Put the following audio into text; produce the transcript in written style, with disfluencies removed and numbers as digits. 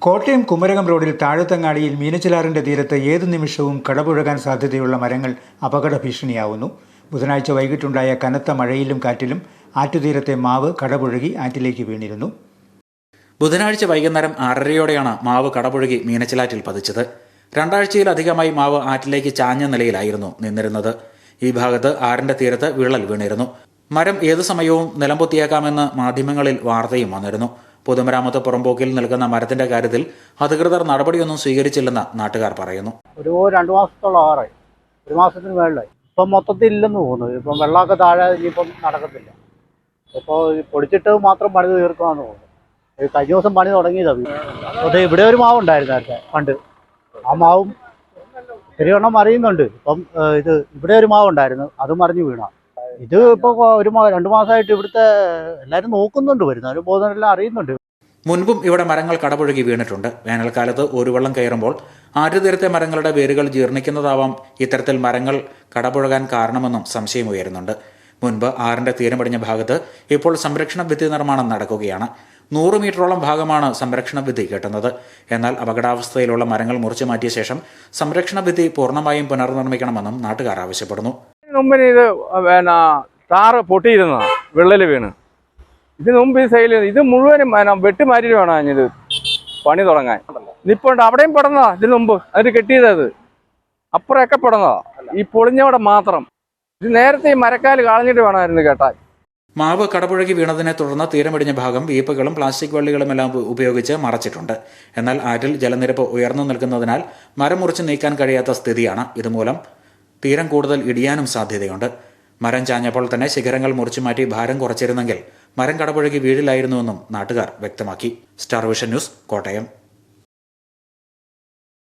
കോട്ടയം കുമരകം റോഡിൽ താഴത്തങ്ങാടിയിൽ മീനച്ചിലാറിന്റെ തീരത്ത് ഏതു നിമിഷവും കടപുഴകാൻ സാധ്യതയുള്ള മരങ്ങൾ അപകട ഭീഷണിയാവുന്നു. ബുധനാഴ്ച വൈകിട്ടുണ്ടായ കനത്ത മഴയിലും കാറ്റിലും ആറ്റുതീരത്തെ മാവ് കടപുഴകി ആറ്റിലേക്ക് വീണിരുന്നു. ബുധനാഴ്ച വൈകുന്നേരം 6:30യോടെയാണ് മാവ് കടപുഴകി മീനച്ചിലാറ്റിൽ പതിച്ചത്. രണ്ടാഴ്ചയിലധികമായി മാവ് ആറ്റിലേക്ക് ചാഞ്ഞ നിലയിലായിരുന്നു നിന്നിരുന്നത്. ഈ ഭാഗത്ത് ആറിന്റെ തീരത്ത് വിള്ളൽ വീണിരുന്നു. മരം ഏതു സമയവും നിലംപൊത്തിയേക്കാമെന്ന് മാധ്യമങ്ങളിൽ വാർത്തയും വന്നിരുന്നു. പൊതുമരാമത്ത് പുറമ്പോക്കിൽ നിൽക്കുന്ന മരത്തിന്റെ കാര്യത്തിൽ അധികൃതർ നടപടിയൊന്നും സ്വീകരിച്ചില്ലെന്ന് നാട്ടുകാർ പറയുന്നു. ഒരു 2 മാസത്തോളം ആറായി, 1 മാസത്തിന് മേളിലായി. ഇപ്പം മൊത്തത്തിൽ ഇല്ലെന്ന് തോന്നുന്നു. ഇപ്പം വെള്ളമൊക്കെ താഴെ ഇനിയിപ്പം നടക്കത്തില്ല. ഇപ്പോൾ പൊടിച്ചിട്ട് മാത്രം പണി തീർക്കാമെന്ന് തോന്നുന്നു. കഴിഞ്ഞ ദിവസം പണി തുടങ്ങിയതാണ്. അത് ഇവിടെ ഒരു മാവ് ഉണ്ടായിരുന്നു നേരത്തെ പണ്ട്. ആ മാവും ശരിവണ്ണം അറിയുന്നുണ്ട്. ഇപ്പം ഇവിടെ ഒരു മാവ് ഉണ്ടായിരുന്നു, അത് മറിഞ്ഞു വീണ. ഇത് ഇപ്പോൾ 2 മാസമായിട്ട് ഇവിടുത്തെ എല്ലാവരും നോക്കുന്നുണ്ട്, വരുന്നവരും പോകുന്നവരെല്ലാം അറിയുന്നുണ്ട്. മുൻപും ഇവിടെ മരങ്ങൾ കടപുഴകി വീണിട്ടുണ്ട്. വേനൽക്കാലത്ത് ഒരു വെള്ളം കയറുമ്പോൾ ആറ്റുതീരത്തെ മരങ്ങളുടെ വേരുകൾ ജീർണിക്കുന്നതാവാം ഇത്തരത്തിൽ മരങ്ങൾ കടപുഴകാൻ കാരണമെന്നും സംശയമുയരുന്നുണ്ട്. മുൻപ് ആറിന്റെ തീരമടിഞ്ഞ ഭാഗത്ത് ഇപ്പോൾ സംരക്ഷണ ഭിത്തി നിർമ്മാണം നടക്കുകയാണ്. 100 മീറ്ററോളം ഭാഗമാണ് സംരക്ഷണ ഭിത്തി കെട്ടുന്നത്. എന്നാൽ അപകടാവസ്ഥയിലുള്ള മരങ്ങൾ മുറിച്ചു മാറ്റിയ ശേഷം സംരക്ഷണ ഭിത്തി പൂർണ്ണമായും പുനർനിർമ്മിക്കണമെന്നും നാട്ടുകാർ ആവശ്യപ്പെടുന്നു. മുമ്പിന് ഇത് താറ് പൊട്ടിയിരുന്നതാണ്, വിള്ളൽ വീണ്. ഇതിന് മുമ്പ് ഈ സൈഡിൽ ഇത് മുഴുവനും വെട്ടിമാറ്റിട്ട് വേണം ഇത് പണി തുടങ്ങാൻ. ഇതിപ്പോൾ അവിടെയും പെടുന്നതാ, ഇതിന് മുമ്പ് അതിന് കെട്ടിയതത് അപ്പുറമൊക്കെ പെടുന്നതാ. ഈ പൊളിഞ്ഞവിടെ മാത്രം ഇത് നേരത്തെ ഈ മരക്കാല് കളഞ്ഞിട്ട് വേണമായിരുന്നു കേട്ടാൽ. മാവ് കടപുഴകി വീണതിനെ തുടർന്ന് തീരമിടിഞ്ഞ ഭാഗം വീപ്പുകളും പ്ലാസ്റ്റിക് വള്ളികളുമെല്ലാം ഉപയോഗിച്ച് മറച്ചിട്ടുണ്ട്. എന്നാൽ ആറ്റിൽ ജലനിരപ്പ് ഉയർന്നു നിൽക്കുന്നതിനാൽ മരം മുറിച്ച് നീക്കാൻ കഴിയാത്ത സ്ഥിതിയാണ്. ഇതുമൂലം തീരം കൂടുതൽ ഇടിയാനും സാധ്യതയുണ്ട്. മരം ചാഞ്ഞപ്പോൾ തന്നെ ശിഖരങ്ങൾ മുറിച്ചു മാറ്റി ഭാരം കുറച്ചിരുന്നെങ്കിൽ മരം കടപുഴകി വീഴില്ലായിരുന്നുവെന്നും നാട്ടുകാർ വ്യക്തമാക്കി. Star vision news, Kottayam.